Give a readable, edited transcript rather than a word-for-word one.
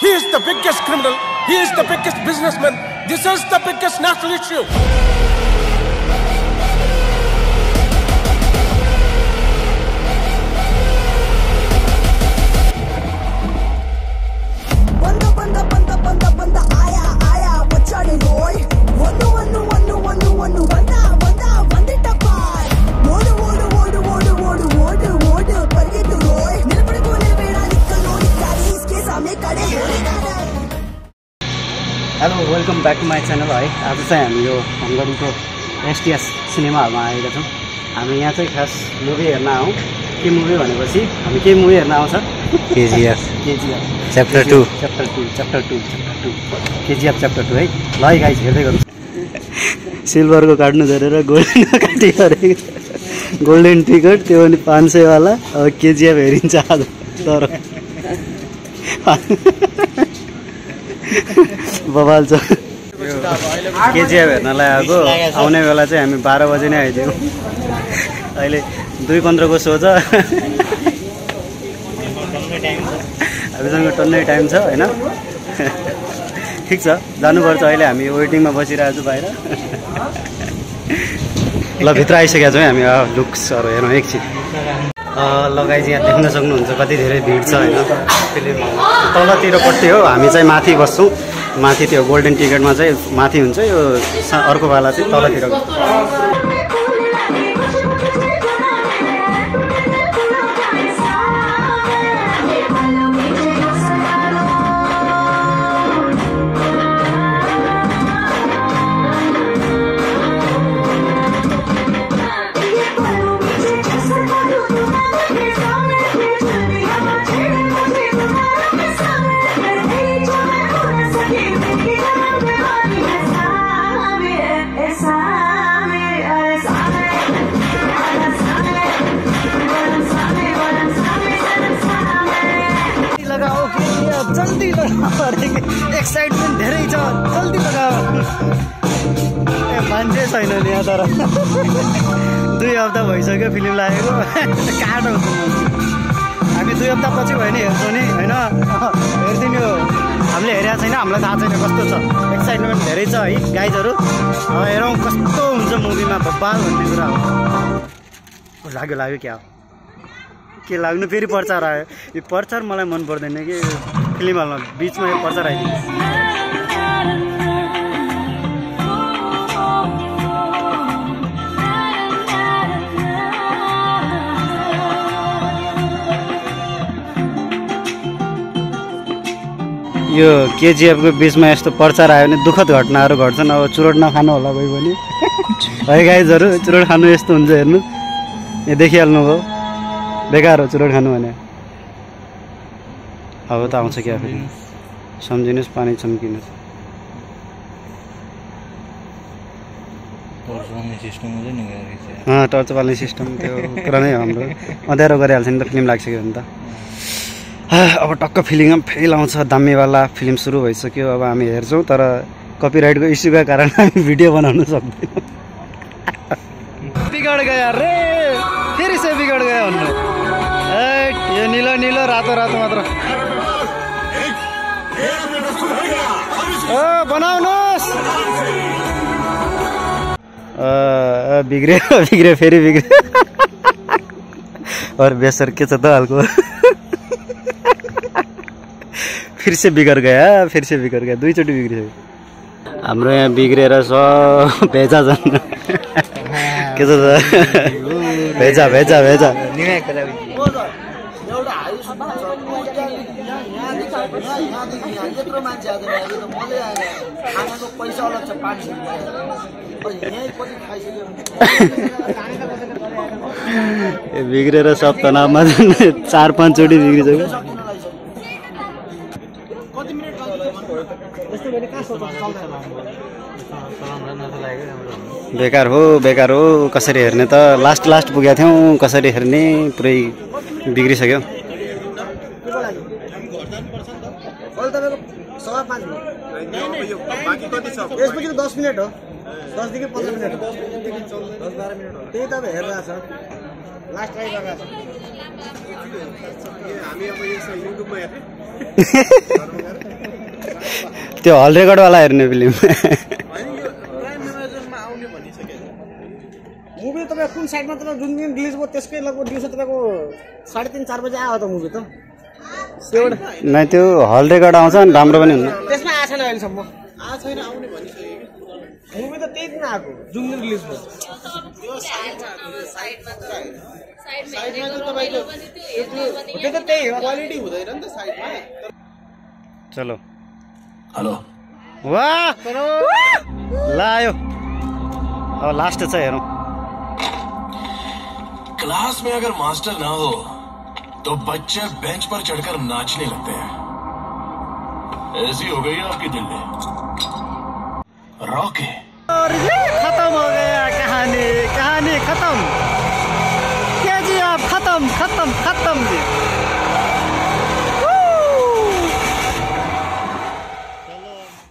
He is the biggest criminal. He is the biggest businessman. This is the biggest national issue. Hello welcome back to my channel है। आज चाहिँ हामी यो हङगरीको STS cinema हलमा आएका छौँ। हामी यहाँ चाहिँ खास मुभी हेर्न आउँ। के मुभी भनेपछि हामी के मुभी हेर्न आउँछ? केजीएफ च्याप्टर 2 केजीएफ च्याप्टर 2 है। ल है गाइस हेर्दै गर्नु। सिल्भरको काट्नु झरेर गोल्डनको काटी गरेको गोल्डन टिकट त्यो पनि 500 वाला। अब केजीएफ हेरिन्छ आज तर बवाल छ। केजीएफ हेर्नलाई आएको आउने बेला चाहिँ हामी 12 बजे नै आइदियौँ। अहिले 2:15 को सो छ। हामीसँग टन्नै टाइम छ होइन। ठिक छ जानुपर्छ। अहिले हामी वेटिङमा बसिरहेको छु बाहिर। ल भित्र आइसकेका छौँ हामी। लुक्सहरू हेरौँ एकछिन। लगाइ चाहिँ यहाँ देख्न सक्नुहुन्छ कति धेरै भिड छ होइन। फिल्म तलतिरपट्टि हो, हामी चाहिँ माथि बस्छौँ। माथि त्यो गोल्डन टिकटमा चाहिँ माथि हुन्छ, यो अर्को वाला चाहिँ तलतिर। जल्दी लगाओ, एक्साइटमेन्ट धेरै छ, जल्दी लगाओ। ए मान्छे छैन नि यहाँ तर 2 हप्ता भइसक्यो फिल्म लागेको। काटो हामी 2 हप्ता पछि भयो नि हेर्छौँ नि होइन। हेर्दिउँ नि। हामीले हेरेको छैन, हामीलाई थाहा छैन कस्तो छ। एक्साइटमेन्ट धेरै छ है गाइजहरू। अब हेरौँ कस्तो हुन्छ मुभीमा बब्बाल भन्ने कुरा हो। लाग्यो क्या हो के लाग्नु। फेरि प्रचार आयो। यो प्रचार मलाई मन पर्दैन कि फिल्म हलमा बिचमा यो प्रचार आइदिन्छ। यो केजीएफको बिचमा यस्तो प्रचार आयो भने दुःखद घटनाहरू घट्छन्। अब चुरोट नखानु होला कोही पनि है गाइजहरू। चुरोट खानु यस्तो हुन्छ हेर्नु। यहाँ देखिहाल्नु भयो। बेकार हो चुरोट खानु भने। अब त आउँछ क्या फेरि सम्झिनुहोस्। पानी चम्किनुहोस्। टर्च पाल्ने सिस्टम त्यो कुरा नै हो हाम्रो। अँध्यारो गरिहाल्छ नि त फिल्म लागिसक्यो भने त। अब टक्क फिल्म फेरि आउँछ दामीवाला। फिल्म सुरु भइसक्यो। अब हामी हेर्छौँ तर कपिराइटको इस्युका कारण हामी भिडियो बनाउन सक्दैनौँ। बिगड गयो रे, फेरि से बिगड गयो भन्नु। यो निलो निलो रातो रातो मात्र बनाउनुहोस्। बिग्रे फेरि बिग्रे। और बेसर के छ त हालको। फिर से बिगड़ गया। दुईचोटि बिग्रिसक्यो हाम्रो यहाँ। बिग्रेर सब भेजा छन्। के छ त भेजा। बिग्रेर सब तनावमा 4-5 चोटि बिग्रिसक्यो। बेकार हो कसरी हेर्ने त। लास्ट पुगेका थियौँ। कसरी हेर्ने पुरै बिग्रिसक्यो। यसपछि 10 मिनट हो। 10 देखि 15 मिनट हो। 10-12 मिनट हो। त्यही त हेरिरहेको छ। लास्ट ट्राई गरेको छ। हामी अब यो युट्युबमा हेर्ने। त्यो हल रेकर्डवाला हेर्ने फिल्म। मुभी तपाईँ कुन साइडमा तपाईँ जुन दिन रिलिज भयो त्यसकै लगभग दिउँसो तपाईँको 3:30-4 बजे आयो त मुभी त नै त्यो हल रेकर्ड आउँछ नि राम्रो पनि हुन्छ। त्यसमा आएको छैन अहिलेसम्म। आएको छैन आउने भनिसकेको मुभी त त्यही दिन आएको जुन दिन रिलिज भयो। त्यो त त्यही हो क्वालिटी हुँदैन नि त साइडमा। चलो हेलो वाह लायो अब लास्ट छ हेरौँ। क्लास में अगर मास्टर ना हो तो बच्चे बेंच पर चढ़कर नाचने लगते हैं। ऐसी हो गई आपकी दिल्ली रॉकी। और ये खत्म हो गया कहानी खत्म। KGF खत्म।